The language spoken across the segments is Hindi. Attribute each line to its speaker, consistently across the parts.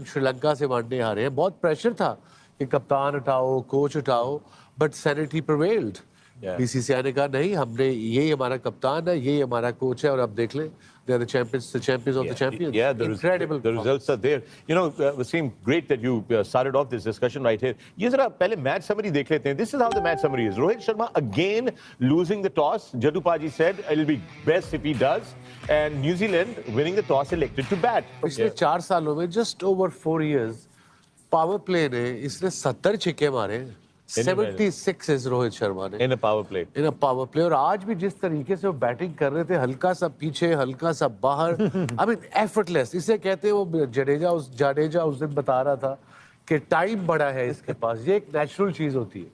Speaker 1: श्रीलंका से वनडे हारे हैं, बहुत प्रेशर था कि कप्तान हटाओ, कोच हटाओ, बट सैनिटी प्रिवेल्ड। बीसीसीआई ने कहा नहीं, हमने यही हमारा कप्तान है, यही हमारा कोच है, और अब देख लें, they are the champions of the champions.
Speaker 2: Yeah,
Speaker 1: Incredible.
Speaker 2: The results are there. You know, Wasim, great that you started off this discussion right here. ये जरा पहले मैच समरी देख लेते हैं. This is how the match summary is. Rohit Sharma again losing the toss. Jaddu Paji said it'll be best if he does, and New Zealand winning the toss elected to bat.
Speaker 1: पिछले 4 सालों में just over 4 years power play ने इसने 70 छक्के मारे, 76 रोहित शर्मा ने
Speaker 2: in a power play.
Speaker 1: In a power play. और आज भी जिस तरीके से वो बैटिंग कर रहे थे, हल्का सा पीछे, हल्का सा बाहर, आई मीन एफर्टलेस। इसे कहते हैं, वो जाडेजा उस दिन बता रहा था कि टाइम बड़ा है इसके पास, ये एक नेचुरल चीज होती है।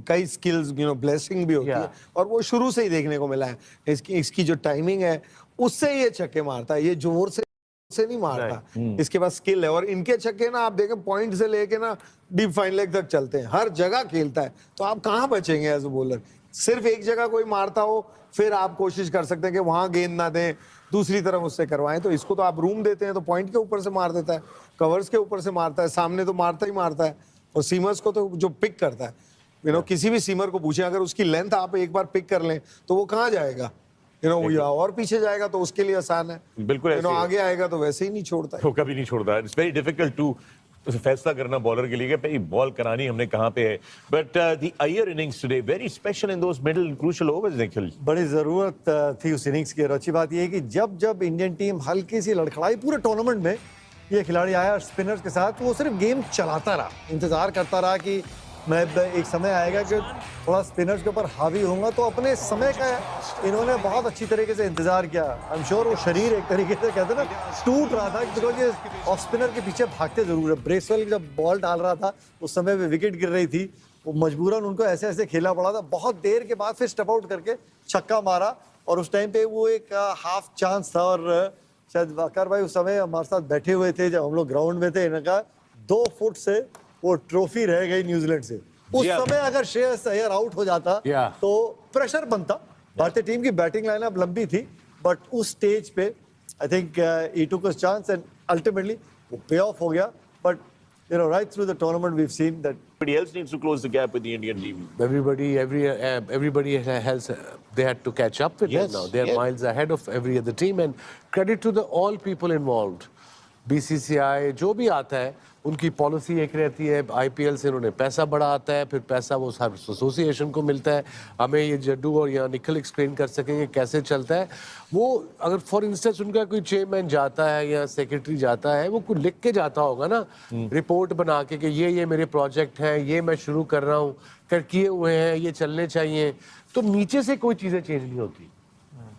Speaker 3: कई स्किल्स ब्लेसिंग भी होती है, और वो शुरू से ही देखने को मिला है। इसकी जो टाइमिंग है उससे ये छक्के मारता है, ये जोर से नहीं मारता। इसके पास स्किल है, और इनके छक्के ना आप देखें पॉइंट से लेके ना डीप फाइन लेग तक चलते हैं, हर जगह खेलता है। तो आप कहाँ बचेंगे एज अ बॉलर? सिर्फ एक जगह कोई मारता हो फिर आप कोशिश कर सकते हैं कि वहां गेंद ना दें, दूसरी तरफ उससे करवाएं। तो इसको तो आप रूम देते हैं तो पॉइंट के ऊपर से मार देता है, कवर्स के ऊपर से मारता है, सामने तो मारता ही मारता है। और सीमर्स को तो जो पिक करता है, किसी भी सीमर को पूछें, अगर उसकी लेंथ आप एक बार पिक कर लें तो वो कहाँ जाएगा? और पीछे जाएगा तो उसके लिए आसान है,
Speaker 2: बिल्कुल
Speaker 3: आगे आएगा तो वैसे ही नहीं छोड़ता है।
Speaker 2: वो कभी नहीं छोड़ता। इट्स वेरी डिफिकल्ट टू फैसला करना बॉलर के लिए कि भाई बॉल करानी हमने कहाँ पे है। But the Iyer innings today very special in those middle crucial overs. Nikhil,
Speaker 4: बड़ी जरूरत थी उस इनिंग्स की। और अच्छी बात यह है कि जब इंडियन टीम हल्की सी लड़खड़ाई पूरे टूर्नामेंट में, ये खिलाड़ी आया स्पिनर्स के साथ, वो सिर्फ गेम चलाता रहा, इंतजार करता रहा कि मैं एक समय आएगा कि थोड़ा स्पिनर्स के ऊपर हावी होऊंगा। तो अपने समय का इन्होंने बहुत अच्छी तरीके से इंतजार किया। आई एम श्योर वो शरीर एक तरीके से कहते हैं ना टूट रहा था, बिकॉज ये ऑफ स्पिनर के पीछे भागते जरूर है। ब्रेसवेल जब बॉल डाल रहा था उस समय पे विकेट गिर रही थी, वो मजबूरन उनको ऐसे ऐसे खेलना पड़ा था। बहुत देर के बाद फिर स्टेप आउट करके छक्का मारा, और उस टाइम पे वो एक हाफ चांस था। और शायद वाकर भाई उस समय हमारे साथ बैठे हुए थे जब हम लोग ग्राउंड में थे, इनका 2 फुट से वो ट्रॉफी रह गई न्यूजीलैंड से। उस समय अगर श्रेयस अय्यर आउट हो जाता तो प्रेशर बनता। भारतीय टीम की बैटिंग लाइनअप लंबी थी, बट उस स्टेज पे I think he took his chance and ultimately वो पे ऑफ हो गया। But right through the tournament we've seen that
Speaker 2: everybody else needs to close the gap with the Indian team.
Speaker 1: Everybody has they had to catch up with them now. They are miles ahead of every other team, and credit to all people involved. BCCI जो भी आता है उनकी पॉलिसी एक रहती है, IPL से उन्होंने पैसा बढ़ा आता है, फिर पैसा वो हर एसोसिएशन को मिलता है। हमें ये जड्डू और यहाँ निखिल एक्सप्लेन कर सकेंगे कैसे चलता है वो। अगर फॉर इंस्टेंस उनका कोई चेयरमैन जाता है या सेक्रेटरी जाता है, वो कुछ लिख के जाता होगा ना, रिपोर्ट बना के कि ये मेरे प्रोजेक्ट हैं, ये मैं शुरू कर रहा हूँ, कर किए हुए हैं, ये चलने चाहिए। तो नीचे से कोई चीज़ें चेंज नहीं होती,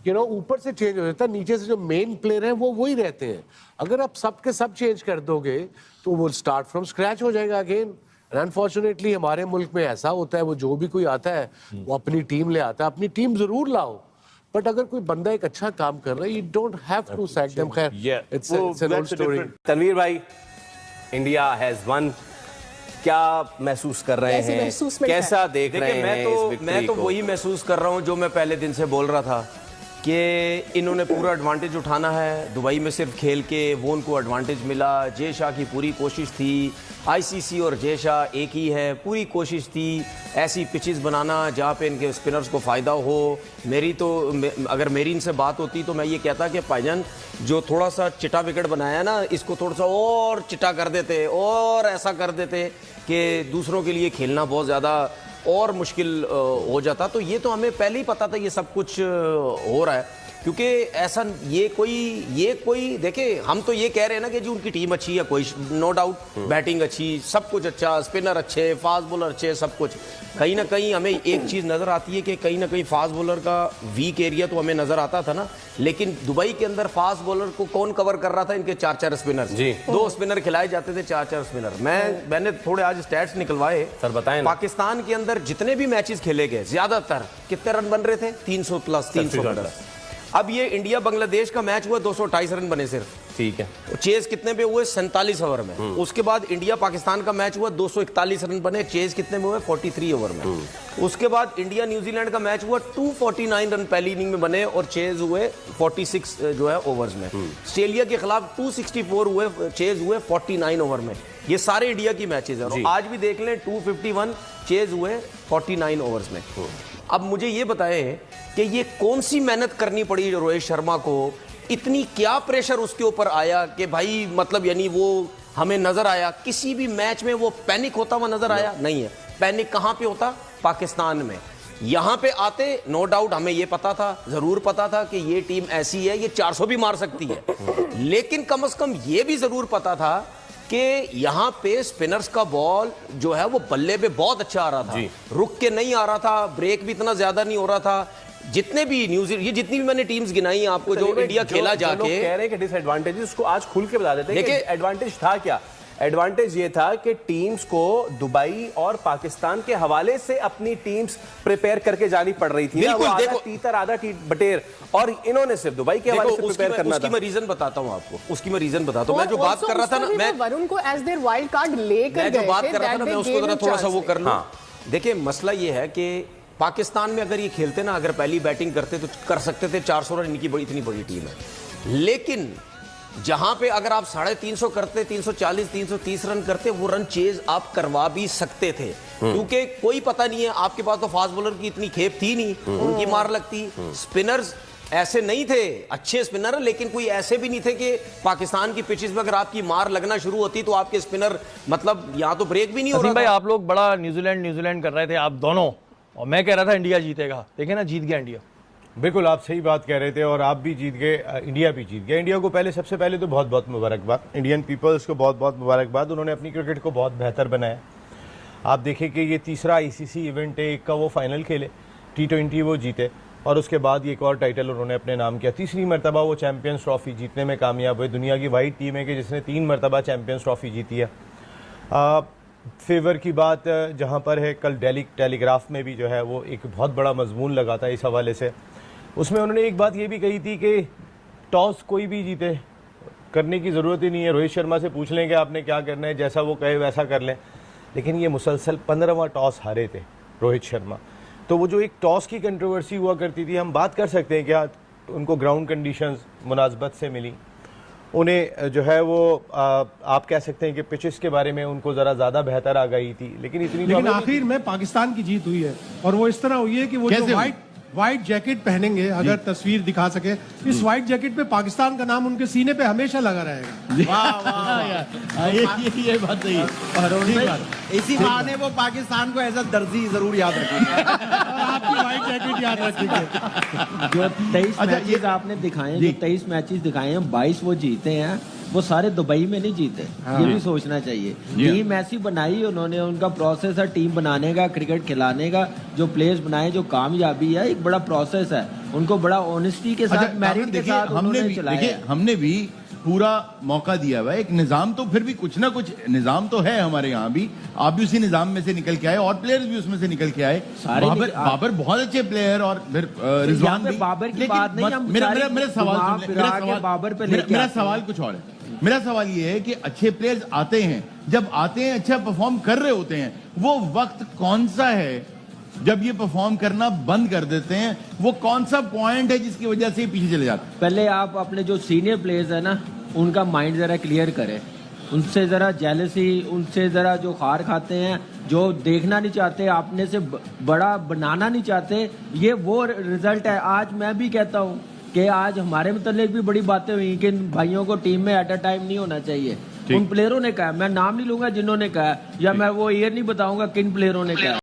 Speaker 1: ऊपर से चेंज हो जाता है, नीचे से जो मेन प्लेयर हैं वो वही रहते हैं। अगर आप सब के सब चेंज कर दोगे तो वो स्टार्ट फ्रॉम स्क्रैच हो जाएगा अगेन। अनफॉर्चुनेटली हमारे मुल्क में ऐसा होता है, वो जो भी कोई आता है वो अपनी टीम ले आता है। अपनी टीम जरूर लाओ, बट अगर कोई बंदा एक अच्छा काम कर रहा है, you don't have to sack them. खैर, it's an old story.
Speaker 5: Tanveer भाई, इंडिया हैज वन, क्या महसूस कर रहे हैं, कैसा देख रहे हैं?
Speaker 6: मैं तो वही महसूस कर रहा हूँ जो मैं पहले दिन से बोल रहा था कि इन्होंने पूरा एडवांटेज उठाना है। दुबई में सिर्फ खेल के वो उनको एडवांटेज मिला। जय शाह की पूरी कोशिश थी, ICC और जय शाह एक ही है, पूरी कोशिश थी ऐसी पिचेस बनाना जहाँ पे इनके स्पिनर्स को फ़ायदा हो। अगर मेरी इनसे बात होती तो मैं ये कहता कि भाईजान जो थोड़ा सा चिटा विकेट बनाया ना, इसको थोड़ा सा और चिटा कर देते और ऐसा कर देते कि दूसरों के लिए खेलना बहुत ज़्यादा और मुश्किल हो जाता। तो ये तो हमें पहले ही पता था ये सब कुछ हो रहा है, क्योंकि ऐसा ये कोई देखे, हम तो ये कह रहे हैं ना कि जी उनकी टीम अच्छी है, कोई नो डाउट, बैटिंग अच्छी, सब कुछ अच्छा, स्पिनर अच्छे, फास्ट बॉलर अच्छे, सब कुछ। कहीं ना कहीं हमें एक चीज़ नज़र आती है कि कहीं ना कहीं फास्ट बॉलर का वीक एरिया तो हमें नज़र आता था ना, लेकिन दुबई के अंदर फास्ट बॉलर को कौन कवर कर रहा था? इनके 4 स्पिनर, 2 स्पिनर खिलाए जाते थे, 4 स्पिनर। मैंने थोड़े आज स्टैट्स निकलवाए सर, बताएं। पाकिस्तान के अंदर जितने भी मैचेस खेले गए, ज्यादातर कितने रन बन रहे थे? 300 प्लस, 300 प्लस। अब ये इंडिया बांग्लादेश का मैच हुआ, 228 रन बने सिर्फ।
Speaker 5: ठीक है।
Speaker 6: चेज कितने पे हुए? 47 ओवर में। उसके बाद इंडिया पाकिस्तान का मैच हुआ, 241 रन बने। चेज कितने में हुए? 43 ओवर में। उसके बाद इंडिया न्यूजीलैंड का मैच हुआ, 249 रन पहली इनिंग में बने और चेज हुए 46 जो है ओवर्स में। ऑस्ट्रेलिया के खिलाफ 264 हुए, चेज हुए 49 ओवर में। ये सारे इंडिया की मैचेस हैं और आज भी देख लें 251 चेज हुए 49 ओवर्स में। अब मुझे ये बताएं कि ये कौन सी मेहनत करनी पड़ी रोहित शर्मा को, इतनी क्या प्रेशर उसके ऊपर आया कि भाई मतलब यानी वो हमें नजर आया किसी भी मैच में वो पैनिक होता हुआ नजर आया? नहीं है। पैनिक कहां पे होता? पाकिस्तान में। यहां पे आते नो डाउट हमें ये पता था, जरूर पता था कि ये टीम ऐसी है, ये 400 भी मार सकती है, लेकिन कम से कम ये भी जरूर पता था कि यहां पे स्पिनर्स का बॉल जो है वो बल्ले पे बहुत अच्छा आ रहा था, रुक के नहीं आ रहा था, ब्रेक भी इतना ज्यादा नहीं हो रहा था। जितने भी न्यूजीलैंड, ये जितनी भी मैंने टीम्स गिनाई आपको जो इंडिया खेला जाके,
Speaker 5: लोग कह रहे हैं कि डिसएडवांटेजेस, उसको आज खुल के बता देते हैं कि एडवांटेज था क्या। एडवांटेज ये था कि टीम्स को दुबई और पाकिस्तान के हवाले से अपनी टीम्स प्रिपेयर करके जानी पड़ रही थी।
Speaker 6: बिल्कुल,
Speaker 5: आधा
Speaker 6: देखो
Speaker 5: तीतर आधा बटेर, और इन्होंने सिर्फ दुबई के हवाले से प्रिपेयर करना
Speaker 6: उसकी
Speaker 5: था।
Speaker 6: मैं रीजन बताता हूं आपको, उसकी मैं रीजन बताता हूं। मैं जो बात कर रहा था ना, मैं
Speaker 7: वरुण को एज देयर वाइल्ड कार्ड लेकर
Speaker 6: मैं जो बात कर रहा था ना, मैं उसको जरा थोड़ा सा वो कर लूं। देखिए मसला ये है कि पाकिस्तान में अगर ये खेलते ना, अगर पहली बैटिंग करते तो कर सकते थे 400 रन, इनकी बड़ी इतनी बड़ी टीम है। लेकिन जहां पे अगर आप 350 करते, 340 330 रन करते, वो रन चेज आप करवा भी सकते थे, क्योंकि कोई पता नहीं है, आपके पास तो फास्ट बॉलर की इतनी खेप थी नहीं, उनकी मार लगती। स्पिनर्स ऐसे नहीं थे, अच्छे स्पिनर, लेकिन कोई ऐसे भी नहीं थे कि पाकिस्तान की पिचेस में अगर आपकी मार लगना शुरू होती तो आपके स्पिनर मतलब यहाँ तो ब्रेक भी नहीं हो रहा
Speaker 8: भाई
Speaker 6: था।
Speaker 8: आप लोग बड़ा न्यूजीलैंड कर रहे थे आप दोनों, और मैं कह रहा था इंडिया जीतेगा। देखे ना, जीत गया इंडिया।
Speaker 2: बिल्कुल आप सही बात कह रहे थे, और आप भी जीत गए, इंडिया भी जीत गया। इंडिया को पहले, सबसे पहले तो बहुत बहुत मुबारकबाद, इंडियन पीपल्स को बहुत बहुत मुबारकबाद। उन्होंने अपनी क्रिकेट को बहुत बेहतर बनाया। आप देखें कि ये तीसरा आईसीसी इवेंट है, एक का वो फाइनल खेले, T20 वो जीते, और उसके बाद एक और टाइटल उन्होंने अपने नाम किया। तीसरी मरतबा वो चैम्पियंस ट्रॉफी जीतने में कामयाब हुए। दुनिया की वाहिद टीम है कि जिसने 3 मरतबा चैम्पियंस ट्रॉफी जीती है। फेवर की बात जहाँ पर है, कल डेली टेलीग्राफ में भी जो है वो एक बहुत बड़ा मजमून लगा था इस हवाले से। उसमें उन्होंने एक बात ये भी कही थी कि टॉस कोई भी जीते, करने की ज़रूरत ही नहीं है, रोहित शर्मा से पूछ लें कि आपने क्या करना है, जैसा वो कहे वैसा कर लें। लेकिन ये मुसलसल 15वां टॉस हारे थे रोहित शर्मा। तो वो जो एक टॉस की कंट्रोवर्सी हुआ करती थी, हम बात कर सकते हैं क्या उनको ग्राउंड कंडीशंस मुनासबत से मिली, उन्हें जो है वो आप कह सकते हैं कि पिचेस के बारे में उनको ज़रा ज़्यादा बेहतर आ गई थी, लेकिन इतनी
Speaker 9: लेकिन आखिर में पाकिस्तान की जीत हुई है, और वो इस तरह हुई है कि वो जो व्हाइट जैकेट पहनेंगे, अगर तस्वीर दिखा सके, इस व्हाइट जैकेट पे पाकिस्तान का नाम उनके सीने पे हमेशा लगा रहेगा।
Speaker 10: वाह वाह, ये बात सही है। इसी बहाने वो पाकिस्तान को एज अ दर्जी जरूर याद रखेंगे।
Speaker 9: आपकी व्हाइट जैकेट याद रखेंगे।
Speaker 11: जो 23 मैचेस आपने दिखाए, जो 23 मैचेस दिखाए हैं, 22 वो जीते हैं, वो सारे दुबई में नहीं जीते। ये भी सोचना चाहिए। टीम ऐसी बनाई उन्होंने, उनका प्रोसेस है टीम बनाने का, क्रिकेट खिलाने का, जो प्लेयर्स बनाए, जो कामयाबी है, एक बड़ा प्रोसेस है। उनको बड़ा ऑनेस्टी के साथ, मेरिट के साथ उन्होंने चलाया।
Speaker 10: हमने भी पूरा मौका दिया हुआ है, एक निजाम तो फिर भी कुछ ना कुछ निजाम तो है हमारे यहाँ भी। आप भी उसी निजाम में से निकल के आए और प्लेयर्स भी उसमें से निकल के आए। बाबर बहुत अच्छे प्लेयर, और फिर रिजवान भी।
Speaker 11: बाबर की बात नहीं,
Speaker 10: मेरा सवाल कुछ और है। मेरा सवाल ये है कि अच्छे प्लेयर्स आते हैं, जब आते हैं अच्छा परफॉर्म कर रहे होते हैं, वो वक्त कौन सा है जब ये परफॉर्म करना बंद कर देते हैं? वो कौन सा पॉइंट है जिसकी वजह से पीछे चले जाते हैं?
Speaker 11: पहले आप अपने जो सीनियर प्लेयर्स है ना, उनका माइंड जरा क्लियर करें, उनसे जरा जेलसी, उनसे जरा जो खार खाते हैं, जो देखना नहीं चाहते, अपने से बड़ा बनाना नहीं चाहते, ये वो रिजल्ट है। आज मैं भी कहता हूँ कि आज हमारे मतलब भी बड़ी बातें हुई कि भाइयों को टीम में एट अ टाइम नहीं होना चाहिए। उन प्लेयरों ने कहा, मैं नाम नहीं लूंगा जिन्होंने कहा, या मैं वो ईयर नहीं बताऊंगा किन प्लेयरों ने कहा।